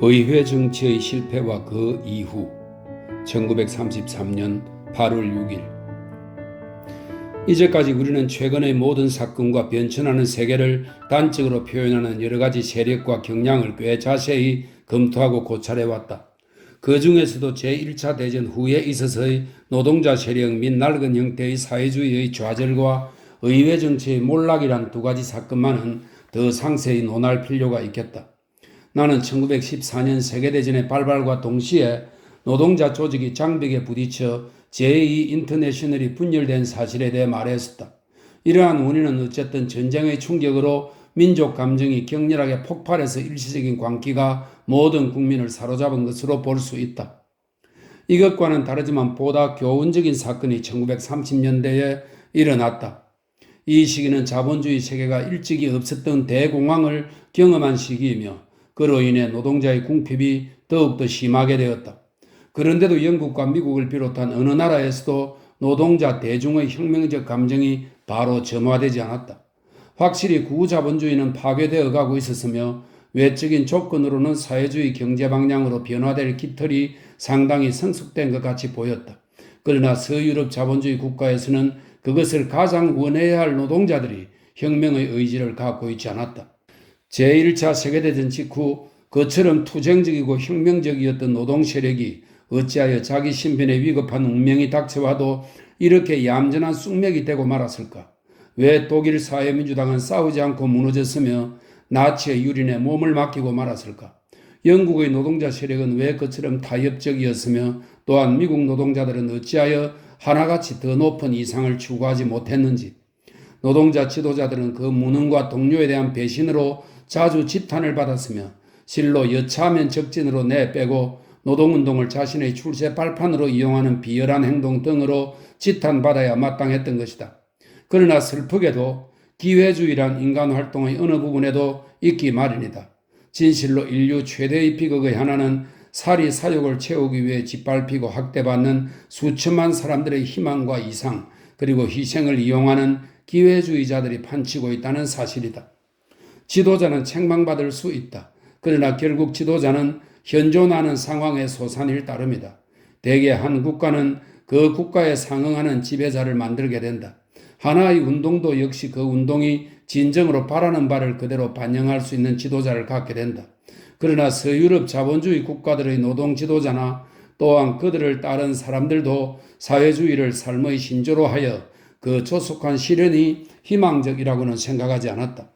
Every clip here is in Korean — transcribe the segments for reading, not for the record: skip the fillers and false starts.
의회 정치의 실패와 그 이후 1933년 8월 6일 이제까지 우리는 최근의 모든 사건과 변천하는 세계를 단적으로 표현하는 여러가지 세력과 경향을 꽤 자세히 검토하고 고찰해왔다. 그 중에서도 제1차 대전 후에 있어서의 노동자 세력 및 낡은 형태의 사회주의의 좌절과 의회 정치의 몰락이란 두 가지 사건만은 더 상세히 논할 필요가 있겠다. 나는 1914년 세계대전의 발발과 동시에 노동자 조직이 장벽에 부딪혀 제2 인터내셔널이 분열된 사실에 대해 말했었다. 이러한 원인은 어쨌든 전쟁의 충격으로 민족 감정이 격렬하게 폭발해서 일시적인 광기가 모든 국민을 사로잡은 것으로 볼 수 있다. 이것과는 다르지만 보다 교훈적인 사건이 1930년대에 일어났다. 이 시기는 자본주의 세계가 일찍이 없었던 대공황을 경험한 시기이며 그로 인해 노동자의 궁핍이 더욱더 심하게 되었다. 그런데도 영국과 미국을 비롯한 어느 나라에서도 노동자 대중의 혁명적 감정이 바로 점화되지 않았다. 확실히 구자본주의는 파괴되어 가고 있었으며 외적인 조건으로는 사회주의 경제 방향으로 변화될 깃털이 상당히 성숙된 것 같이 보였다. 그러나 서유럽 자본주의 국가에서는 그것을 가장 원해야 할 노동자들이 혁명의 의지를 갖고 있지 않았다. 제1차 세계대전 직후 그처럼 투쟁적이고 혁명적이었던 노동세력이 어찌하여 자기 신변에 위급한 운명이 닥쳐와도 이렇게 얌전한 쑥맥이 되고 말았을까? 왜 독일 사회민주당은 싸우지 않고 무너졌으며 나치의 유린에 몸을 맡기고 말았을까? 영국의 노동자 세력은 왜 그처럼 타협적이었으며 또한 미국 노동자들은 어찌하여 하나같이 더 높은 이상을 추구하지 못했는지? 노동자 지도자들은 그 무능과 동료에 대한 배신으로 자주 지탄을 받았으며 실로 여차하면 적진으로 내빼고 노동운동을 자신의 출세 발판으로 이용하는 비열한 행동 등으로 지탄받아야 마땅했던 것이다. 그러나 슬프게도 기회주의란 인간활동의 어느 부분에도 있기 마련이다. 진실로 인류 최대의 비극의 하나는 사리 사욕을 채우기 위해 짓밟히고 학대받는 수천만 사람들의 희망과 이상 그리고 희생을 이용하는 기회주의자들이 판치고 있다는 사실이다. 지도자는 책망받을 수 있다. 그러나 결국 지도자는 현존하는 상황의 소산일 따름이다. 대개 한 국가는 그 국가에 상응하는 지배자를 만들게 된다. 하나의 운동도 역시 그 운동이 진정으로 바라는 바를 그대로 반영할 수 있는 지도자를 갖게 된다. 그러나 서유럽 자본주의 국가들의 노동 지도자나 또한 그들을 따른 사람들도 사회주의를 삶의 신조로 하여 그 조속한 실현이 희망적이라고는 생각하지 않았다.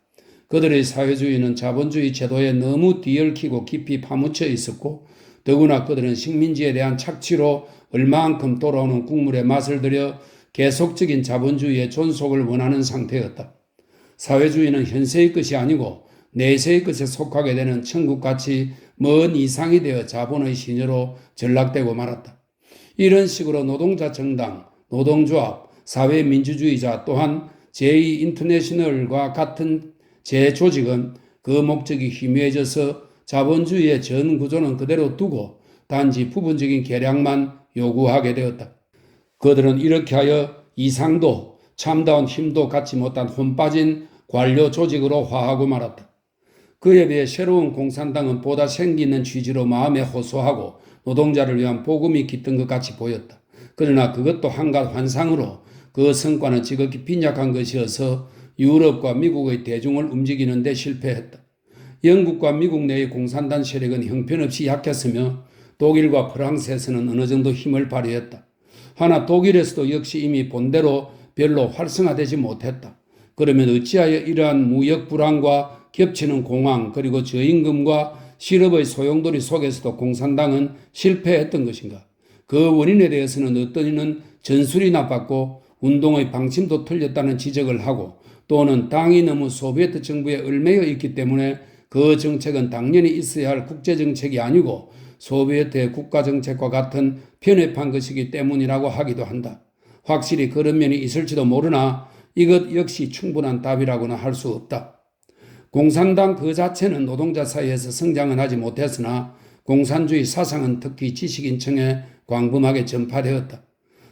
그들의 사회주의는 자본주의 제도에 너무 뒤얽히고 깊이 파묻혀 있었고 더구나 그들은 식민지에 대한 착취로 얼마만큼 돌아오는 국물에 맛을 들여 계속적인 자본주의의 존속을 원하는 상태였다. 사회주의는 현세의 것이 아니고 내세의 것에 속하게 되는 천국같이 먼 이상이 되어 자본의 시녀로 전락되고 말았다. 이런 식으로 노동자 정당, 노동조합, 사회민주주의자 또한 제2 인터내셔널과 같은 재조직은 그 목적이 희미해져서 자본주의의 전 구조는 그대로 두고 단지 부분적인 개량만 요구하게 되었다. 그들은 이렇게 하여 이상도 참다운 힘도 갖지 못한 혼빠진 관료 조직으로 화하고 말았다. 그에 비해 새로운 공산당은 보다 생기 있는 취지로 마음에 호소하고 노동자를 위한 복음이 깃든 것 같이 보였다. 그러나 그것도 한갓 환상으로 그 성과는 지극히 빈약한 것이어서 유럽과 미국의 대중을 움직이는 데 실패했다. 영국과 미국 내의 공산당 세력은 형편없이 약했으며 독일과 프랑스에서는 어느 정도 힘을 발휘했다. 하나 독일에서도 역시 이미 본대로 별로 활성화되지 못했다. 그러면 어찌하여 이러한 무역 불황과 겹치는 공황 그리고 저임금과 실업의 소용돌이 속에서도 공산당은 실패했던 것인가? 그 원인에 대해서는 어떤 이는 전술이 나빴고 운동의 방침도 틀렸다는 지적을 하고 또는 당이 너무 소비에트 정부에 얽매여 있기 때문에 그 정책은 당연히 있어야 할 국제정책이 아니고 소비에트의 국가정책과 같은 편협한 것이기 때문이라고 하기도 한다. 확실히 그런 면이 있을지도 모르나 이것 역시 충분한 답이라고는 할 수 없다. 공산당 그 자체는 노동자 사이에서 성장은 하지 못했으나 공산주의 사상은 특히 지식인층에 광범하게 전파되었다.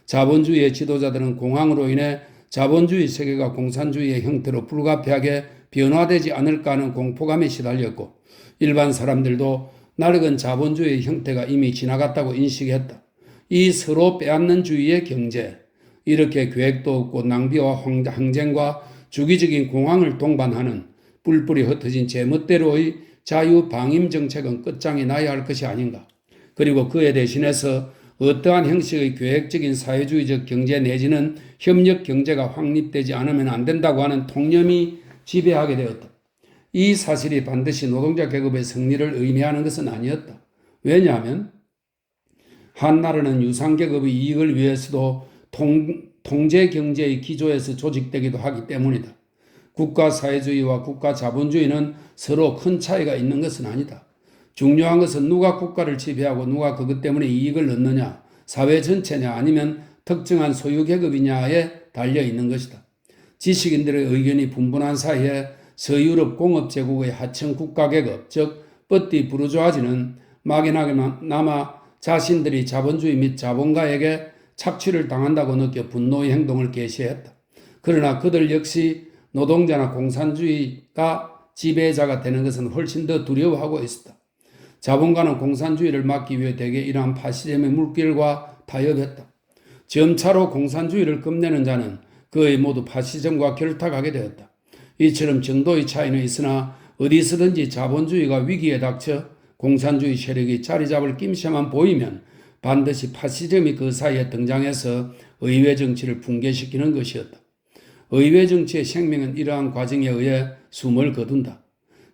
자본주의의 지도자들은 공황으로 인해 자본주의 세계가 공산주의의 형태로 불가피하게 변화되지 않을까 하는 공포감에 시달렸고 일반 사람들도 낡은 자본주의의 형태가 이미 지나갔다고 인식했다. 이 서로 빼앗는 주의의 경제, 이렇게 계획도 없고 낭비와 항쟁과 주기적인 공황을 동반하는 뿔뿔이 흩어진 제멋대로의 자유방임 정책은 끝장이 나야 할 것이 아닌가. 그리고 그에 대신해서 어떠한 형식의 계획적인 사회주의적 경제 내지는 협력 경제가 확립되지 않으면 안 된다고 하는 통념이 지배하게 되었다. 이 사실이 반드시 노동자 계급의 승리를 의미하는 것은 아니었다. 왜냐하면 한나라는 유상계급의 이익을 위해서도 통제경제의 기조에서 조직되기도 하기 때문이다. 국가사회주의와 국가자본주의는 서로 큰 차이가 있는 것은 아니다. 중요한 것은 누가 국가를 지배하고 누가 그것 때문에 이익을 얻느냐, 사회 전체냐 아니면 특정한 소유계급이냐에 달려있는 것이다. 지식인들의 의견이 분분한 사이에 서유럽 공업제국의 하층 국가계급, 즉 뻗디 부르주아지는 막연하게나마 자신들이 자본주의 및 자본가에게 착취를 당한다고 느껴 분노의 행동을 개시했다. 그러나 그들 역시 노동자나 공산주의가 지배자가 되는 것은 훨씬 더 두려워하고 있었다. 자본가는 공산주의를 막기 위해 대개 이러한 파시즘의 물길과 타협했다. 점차로 공산주의를 끝내는 자는 거의 모두 파시즘과 결탁하게 되었다. 이처럼 정도의 차이는 있으나 어디서든지 자본주의가 위기에 닥쳐 공산주의 세력이 자리 잡을 낌새만 보이면 반드시 파시즘이 그 사이에 등장해서 의회 정치를 붕괴시키는 것이었다. 의회 정치의 생명은 이러한 과정에 의해 숨을 거둔다.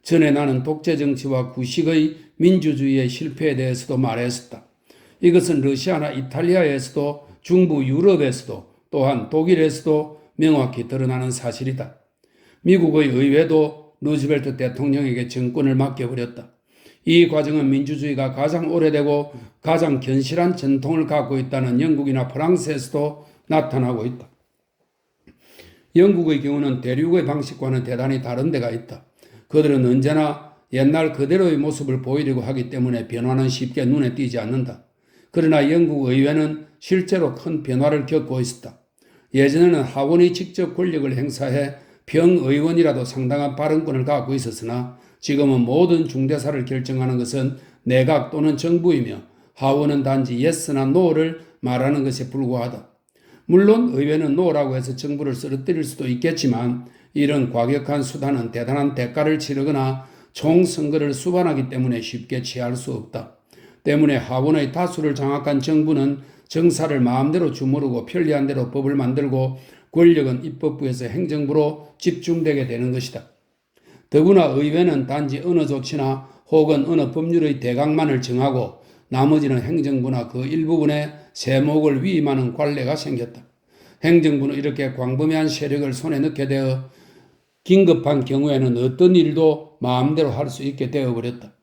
전에 나는 독재 정치와 구식의 민주주의의 실패에 대해서도 말했었다. 이것은 러시아나 이탈리아에서도 중부 유럽에서도 또한 독일에서도 명확히 드러나는 사실이다. 미국의 의회도 루즈벨트 대통령에게 정권을 맡겨버렸다. 이 과정은 민주주의가 가장 오래되고 가장 견실한 전통을 갖고 있다는 영국이나 프랑스에서도 나타나고 있다. 영국의 경우는 대륙의 방식과는 대단히 다른 데가 있다. 그들은 언제나 옛날 그대로의 모습을 보이려고 하기 때문에 변화는 쉽게 눈에 띄지 않는다. 그러나 영국 의회는 실제로 큰 변화를 겪고 있었다. 예전에는 하원이 직접 권력을 행사해 평의원이라도 상당한 발언권을 갖고 있었으나 지금은 모든 중대사를 결정하는 것은 내각 또는 정부이며 하원은 단지 yes나 no를 말하는 것에 불과하다. 물론 의회는 no라고 해서 정부를 쓰러뜨릴 수도 있겠지만 이런 과격한 수단은 대단한 대가를 치르거나 총선거를 수반하기 때문에 쉽게 취할 수 없다. 때문에 하원의 다수를 장악한 정부는 정사를 마음대로 주무르고 편리한 대로 법을 만들고 권력은 입법부에서 행정부로 집중되게 되는 것이다. 더구나 의회는 단지 어느 조치나 혹은 어느 법률의 대강만을 정하고 나머지는 행정부나 그 일부분의 세목을 위임하는 관례가 생겼다. 행정부는 이렇게 광범위한 세력을 손에 넣게 되어 긴급한 경우에는 어떤 일도 마음대로 할 수 있게 되어버렸다.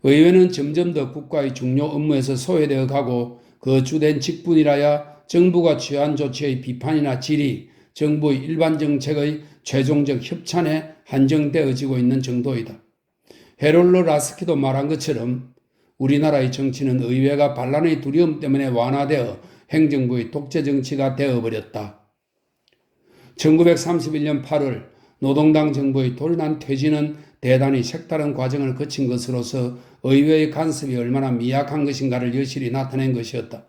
의회는 점점 더 국가의 중요 업무에서 소외되어 가고 그 주된 직분이라야 정부가 취한 조치의 비판이나 질의, 정부의 일반 정책의 최종적 협찬에 한정되어지고 있는 정도이다. 헤롤드 라스키도 말한 것처럼 우리나라의 정치는 의회가 반란의 두려움 때문에 완화되어 행정부의 독재 정치가 되어버렸다. 1931년 8월 노동당 정부의 돌난 퇴진은 대단히 색다른 과정을 거친 것으로서 의회의 간섭이 얼마나 미약한 것인가를 여실히 나타낸 것이었다.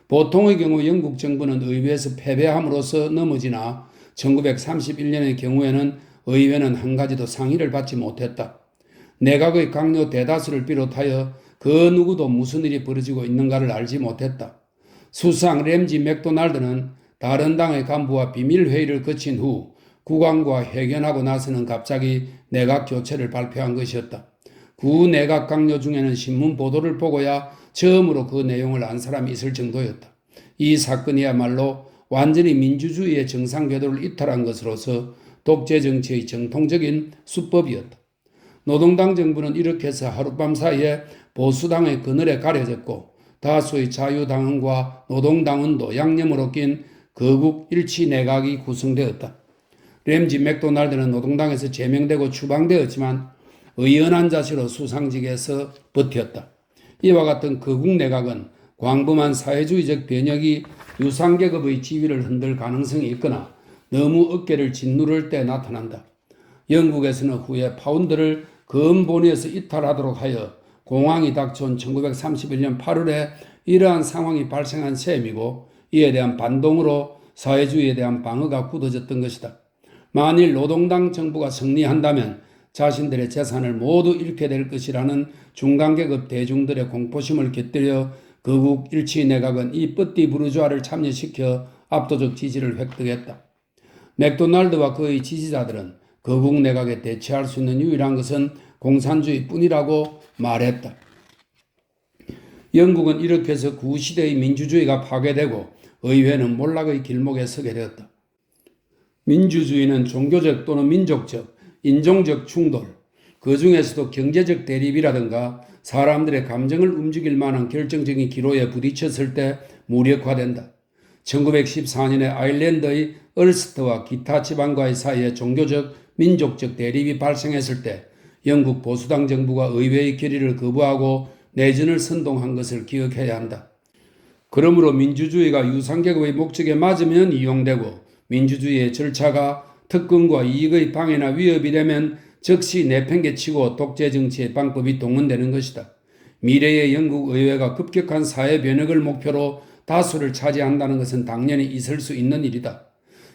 보통의 경우 영국 정부는 의회에서 패배함으로써 넘어지나 1931년의 경우에는 의회는 한 가지도 상의를 받지 못했다. 내각의 강요 대다수를 비롯하여 그 누구도 무슨 일이 벌어지고 있는가를 알지 못했다. 수상 램지 맥도날드는 다른 당의 간부와 비밀회의를 거친 후 국왕과 회견하고 나서는 갑자기 내각 교체를 발표한 것이었다. 구 내각 강요 중에는 신문 보도를 보고야 처음으로 그 내용을 안 사람이 있을 정도였다. 이 사건이야말로 완전히 민주주의의 정상 궤도를 이탈한 것으로서 독재 정치의 정통적인 수법이었다. 노동당 정부는 이렇게 해서 하룻밤 사이에 보수당의 그늘에 가려졌고 다수의 자유당원과 노동당원도 양념으로 낀 거국 일치 내각이 구성되었다. 램지 맥도날드는 노동당에서 제명되고 추방되었지만 의연한 자세로 수상직에서 버텼다. 이와 같은 거국 내각은 광범한 사회주의적 변혁이 유상계급의 지위를 흔들 가능성이 있거나 너무 어깨를 짓누를 때 나타난다. 영국에서는 후에 파운드를 근본위에서 이탈하도록 하여 공황이 닥쳐온 1931년 8월에 이러한 상황이 발생한 셈이고 이에 대한 반동으로 사회주의에 대한 방어가 굳어졌던 것이다. 만일 노동당 정부가 승리한다면 자신들의 재산을 모두 잃게 될 것이라는 중간계급 대중들의 공포심을 곁들여 거국 일치 내각은 이 뻗디 부르주아를 참여시켜 압도적 지지를 획득했다. 맥도날드와 그의 지지자들은 거국 내각에 대처할 수 있는 유일한 것은 공산주의뿐이라고 말했다. 영국은 이렇게 해서 구시대의 민주주의가 파괴되고 의회는 몰락의 길목에 서게 되었다. 민주주의는 종교적 또는 민족적, 인종적 충돌, 그 중에서도 경제적 대립이라든가 사람들의 감정을 움직일 만한 결정적인 기로에 부딪혔을 때 무력화된다. 1914년에 아일랜드의 얼스터와 기타 지방과의 사이에 종교적, 민족적 대립이 발생했을 때 영국 보수당 정부가 의회의 결의를 거부하고 내전을 선동한 것을 기억해야 한다. 그러므로 민주주의가 유상계급의 목적에 맞으면 이용되고 민주주의의 절차가 특권과 이익의 방해나 위협이 되면 즉시 내팽개치고 독재정치의 방법이 동원되는 것이다. 미래의 영국 의회가 급격한 사회 변혁을 목표로 다수를 차지한다는 것은 당연히 있을 수 있는 일이다.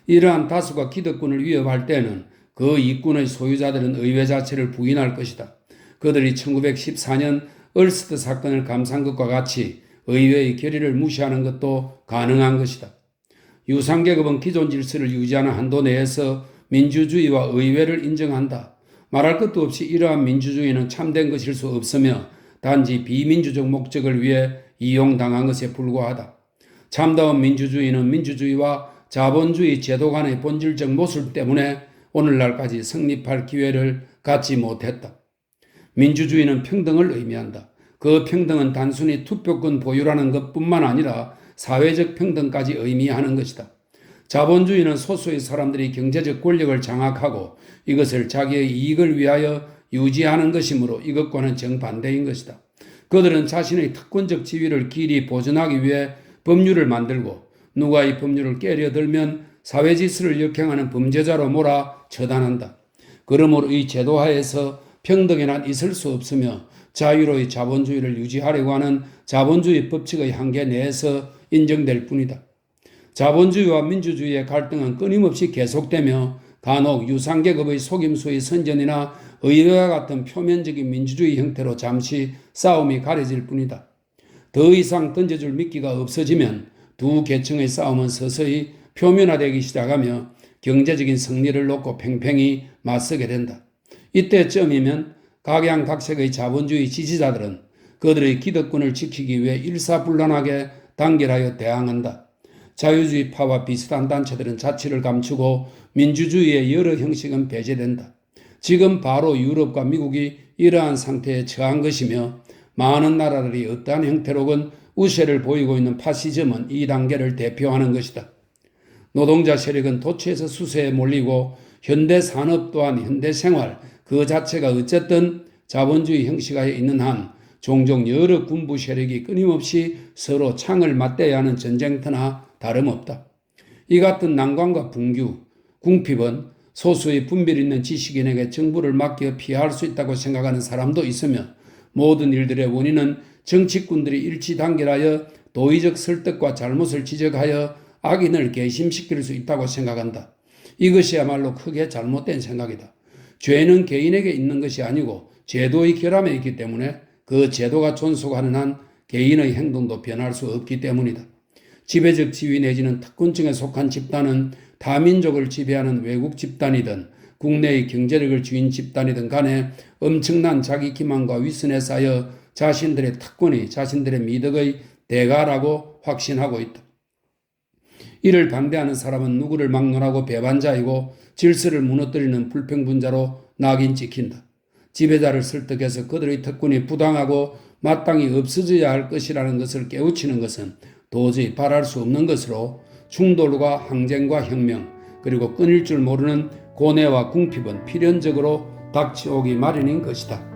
이러한 다수가 기득권을 위협할 때는 그 이권의 소유자들은 의회 자체를 부인할 것이다. 그들이 1914년 얼스트 사건을 감싼 것과 같이 의회의 결의를 무시하는 것도 가능한 것이다. 유상계급은 기존 질서를 유지하는 한도 내에서 민주주의와 의회를 인정한다. 말할 것도 없이 이러한 민주주의는 참된 것일 수 없으며 단지 비민주적 목적을 위해 이용당한 것에 불과하다. 참다운 민주주의는 민주주의와 자본주의 제도 간의 본질적 모순 때문에 오늘날까지 성립할 기회를 갖지 못했다. 민주주의는 평등을 의미한다. 그 평등은 단순히 투표권 보유라는 것뿐만 아니라 사회적 평등까지 의미하는 것이다. 자본주의는 소수의 사람들이 경제적 권력을 장악하고 이것을 자기의 이익을 위하여 유지하는 것이므로 이것과는 정반대인 것이다. 그들은 자신의 특권적 지위를 길이 보존하기 위해 법률을 만들고 누가 이 법률을 깨려들면 사회질서를 역행하는 범죄자로 몰아 처단한다. 그러므로 이 제도하에서 평등의 난 있을 수 없으며 자유로의 자본주의를 유지하려고 하는 자본주의 법칙의 한계 내에서 인정될 뿐이다. 자본주의와 민주주의의 갈등은 끊임없이 계속되며 간혹 유상계급의 속임수의 선전이나 의회와 같은 표면적인 민주주의 형태로 잠시 싸움이 가려질 뿐이다. 더 이상 던져줄 미끼가 없어지면 두 계층의 싸움은 서서히 표면화되기 시작하며 경제적인 승리를 놓고 팽팽히 맞서게 된다. 이때쯤이면 각양각색의 자본주의 지지자들은 그들의 기득권을 지키기 위해 일사불란하게 단결하여 대항한다. 자유주의파와 비슷한 단체들은 자치를 감추고 민주주의의 여러 형식은 배제된다. 지금 바로 유럽과 미국이 이러한 상태에 처한 것이며 많은 나라들이 어떠한 형태로건 우세를 보이고 있는 파시즘은 이 단계를 대표하는 것이다. 노동자 세력은 도처에서 수세에 몰리고 현대 산업 또한 현대 생활 그 자체가 어쨌든 자본주의 형식하에 있는 한 종종 여러 군부 세력이 끊임없이 서로 창을 맞대야 하는 전쟁터나 다름없다. 이 같은 난관과 분규, 궁핍은 소수의 분별 있는 지식인에게 정부를 맡겨 피할 수 있다고 생각하는 사람도 있으며 모든 일들의 원인은 정치꾼들이 일치 단결하여 도의적 설득과 잘못을 지적하여 악인을 괘씸시킬 수 있다고 생각한다. 이것이야말로 크게 잘못된 생각이다. 죄는 개인에게 있는 것이 아니고 제도의 결함에 있기 때문에 그 제도가 존속하는 한 개인의 행동도 변할 수 없기 때문이다. 지배적 지위 내지는 특권층에 속한 집단은 타민족을 지배하는 외국 집단이든 국내의 경제력을 쥐인 집단이든 간에 엄청난 자기 기만과 위선에 쌓여 자신들의 특권이 자신들의 미덕의 대가라고 확신하고 있다. 이를 반대하는 사람은 누구를 막론하고 배반자이고 질서를 무너뜨리는 불평분자로 낙인 찍힌다. 지배자를 설득해서 그들의 특권이 부당하고 마땅히 없어져야 할 것이라는 것을 깨우치는 것은 도저히 바랄 수 없는 것으로 충돌과 항쟁과 혁명 그리고 끊일 줄 모르는 고뇌와 궁핍은 필연적으로 닥쳐오기 마련인 것이다.